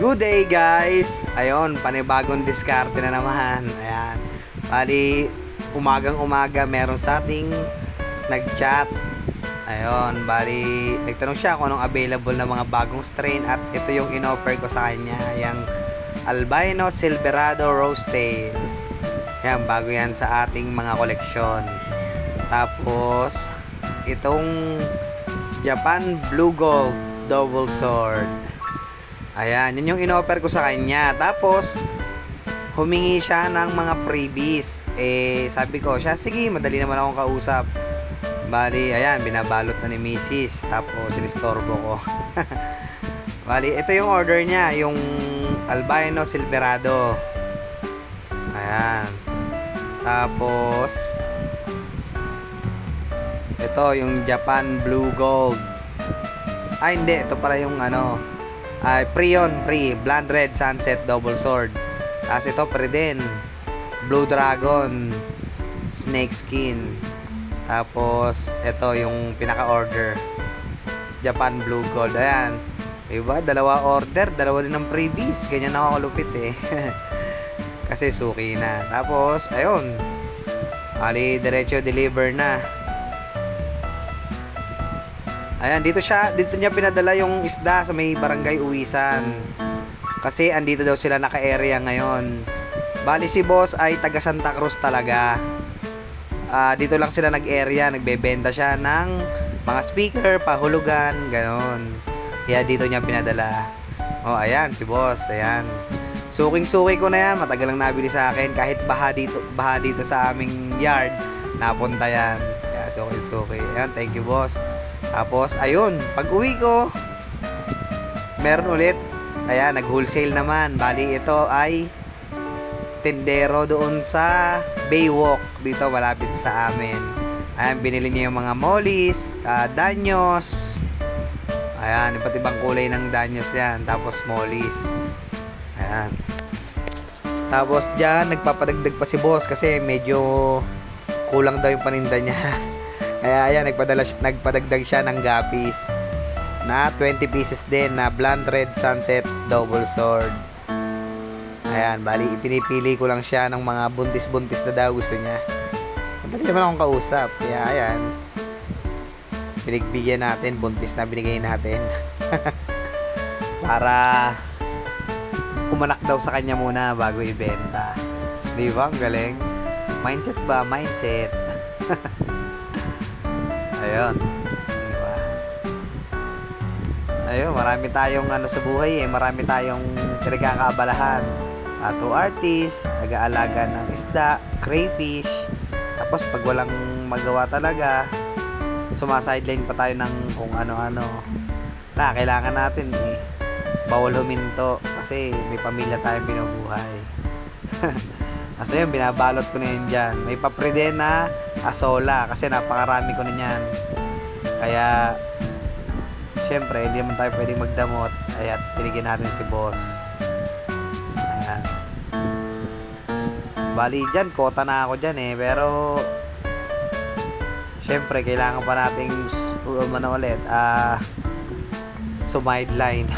Good day guys! Ayun, panibagong diskarte na naman. Ayan. Bali, umagang umaga meron sa ating nag-chat. Ayun, bali, nagtanong siya kung anong available na mga bagong strain at ito yung in-offer ko sa kanya. Yung Albino Silverado Rose Tail. Ayan, bago yan sa ating mga koleksyon. Tapos, itong Japan Blue Gold Double Sword. Ayan, yun yung in-offer ko sa kanya. Tapos, humingi siya ng mga freebies. Sabi ko, sige, madali naman akong kausap. Bali, ayan, binabalot na ni Mrs. Tapos, sinistorbo ko. Bali, ito yung order niya, yung Albino Silverado. Ayan. Tapos, ito, yung Japan Blue Gold. Hindi, ito pala yung Prion 3 Blonde Red Sunset Double Sword. Tapos ito pre din Blue Dragon Snake Skin. Tapos ito yung pinaka-order Japan Blue Gold. Ayan, diba? Dalawa order, dalawa din ng freebies. Ganyan ako kalupit kasi suki na. Tapos ayun, ali diretso deliver na. Ayan, dito niya pinadala yung isda sa may barangay Uwisan. Kasi andito daw sila naka-area ngayon. Bali si boss ay taga Santa Cruz talaga. Dito lang sila nag-area, nagbebenta siya ng mga speaker, pahulugan, ganon. Kaya dito niya pinadala. Oh, ayan si boss, ayan. Suking-suki ko na yan, matagal lang nabili sa akin. Kahit baha dito sa aming yard, napunta yan. Kaya suking-suki. Ayan, thank you boss. Tapos, ayun, pag uwi ko, meron ulit. Ayan, nag-wholesale naman. Bali, ito ay tendero doon sa Baywalk. Dito, malapit sa amin. Ayan, binili niya yung mga mollies, danyos. Ayan, iba't ibang kulay ng danyos yan. Tapos, mollies. Ayan. Tapos, dyan, nagpapadagdag pa si boss kasi medyo kulang daw yung paninda niya. Kaya ayan, nagpadagdag siya ng guppies na 20 pieces din na Blonde Red Sunset Double Sword. Ayan, bali ipinipili ko lang siya ng mga buntis-buntis na daw gusto niya. Madali naman akong kausap. Kaya ayan, pinagbigyan natin, buntis na binigay natin. Para umanak daw sa kanya muna bago ibenta. Di ba? Ang galing. Mindset ba? Mindset. Ayun. Diba? Ayun, marami tayong sa buhay marami tayong pinagkakaabalahan. Tattoo artist, nag-aalaga ng isda, crayfish. Tapos pag walang magawa talaga, sumasideline pa tayo ng kung ano-ano. Kailangan natin bawal huminto kasi may pamilya tayong binubuhay. Kasi yun, binabalot ko na yun dyan. May papre din na asola kasi napakarami ko na yan. Kaya syempre hindi naman tayo pwedeng magdamot. Ayan, pinigyan natin si boss. Ayan. Bali dyan, kota na ako dyan pero syempre kailangan pa nating ulit sumideline.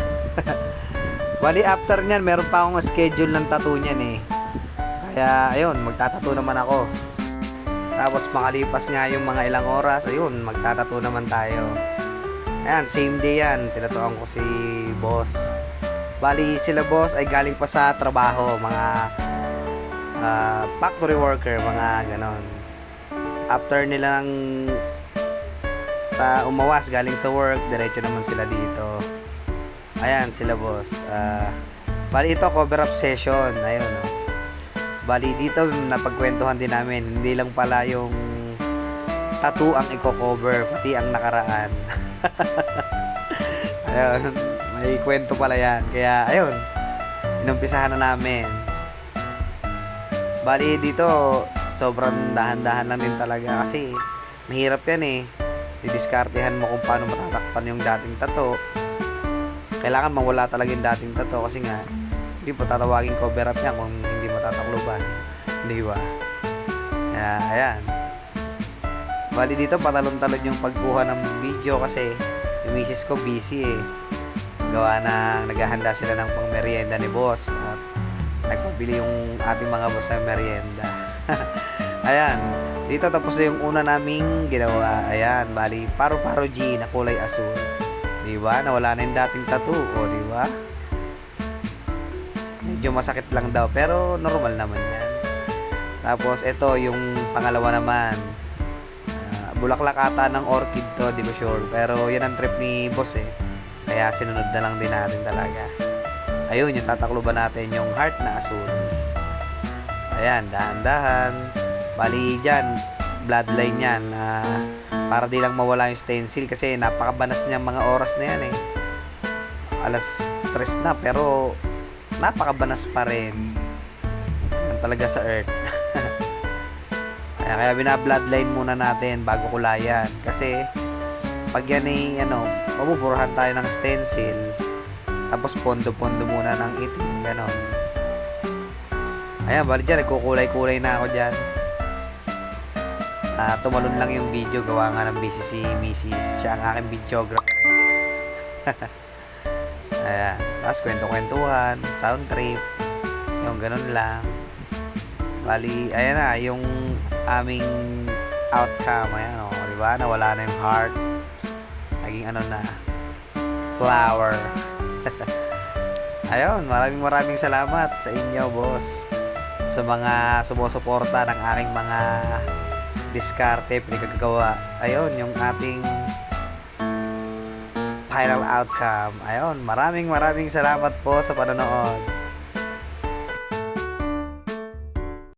Bali after nyan meron pa akong schedule ng tattoo nyan kaya ayun, magtatato naman ako. Tapos makalipas nga yung mga ilang oras, ayun, magtatato naman tayo. Ayan, same day yan, tinatuan ko si boss. Bali sila boss ay galing pa sa trabaho, mga factory worker, mga ganon. After nilang umawas galing sa work, diretso naman sila dito. Ayan, sila boss. Bali ito, cover up session, ayun Bali dito napagkwentuhan din namin, hindi lang pala yung tattoo ang i-cover, pati ang nakaraan. Ayun, may kwento pala yan. Kaya ayun, inumpisahan na namin. Bali dito, sobrang dahan-dahan lang din talaga kasi mahirap yan didiskartehan mo kung paano matatakpan yung dating tattoo. Kailangan mawala talaga yung dating tattoo kasi nga hindi po tatawagin cover up niya kung hindi matatakloban. Di ba? Kaya, ayan. Bali dito, patalon-talon yung pagkuha ng video kasi yung misis ko busy gawa na naghahanda sila ng pangmeryenda ni boss at nagpabili yung ating mga boss ng merienda. Ayan, dito tapos na yung una naming ginawa. Ayan, bali paro-paro G na kulay asul. Diba? Nawala na yung dating tattoo. O, diba? Medyo masakit lang daw pero normal naman yan. Tapos ito yung pangalawa naman. Bulaklak ata ng orchid to, di ko sure. Pero yan ang trip ni boss eh. Kaya sinunod na lang din natin talaga. Ayun, yung tatakluban natin yung heart na asul. Ayan, dahan-dahan. Bali dyan, bloodline yan. Para di lang mawala yung stencil kasi napakabanas niyang mga oras na yan eh. Alas 3 na pero napakabanas pa rin. Yan talaga sa earth. Kaya bina-bloodline muna natin bago kulayan. Kasi, pag yan ay, mabuburahan tayo ng stencil. Tapos, pondo-pondo muna ng itim. Ganon. Ayan, bali dyan. Nagkukulay-kulay na ako dyan. Tumalon lang yung video. Gawa nga ng busy si Mrs. Siya ang aking videographer. Ayan. Tapos, kwento-kwentuhan. Sound trip. Yung ganon lang. Bali, ayan na. Yung aming outcome, ayan o, diba? Nawala na yung heart. Naging na, flower. Ayun, maraming salamat sa inyo, boss. Sa mga sumusuporta ng aking mga diskarte, pinagagawa. Ayun, yung ating final outcome. Ayun, maraming salamat po sa panonood.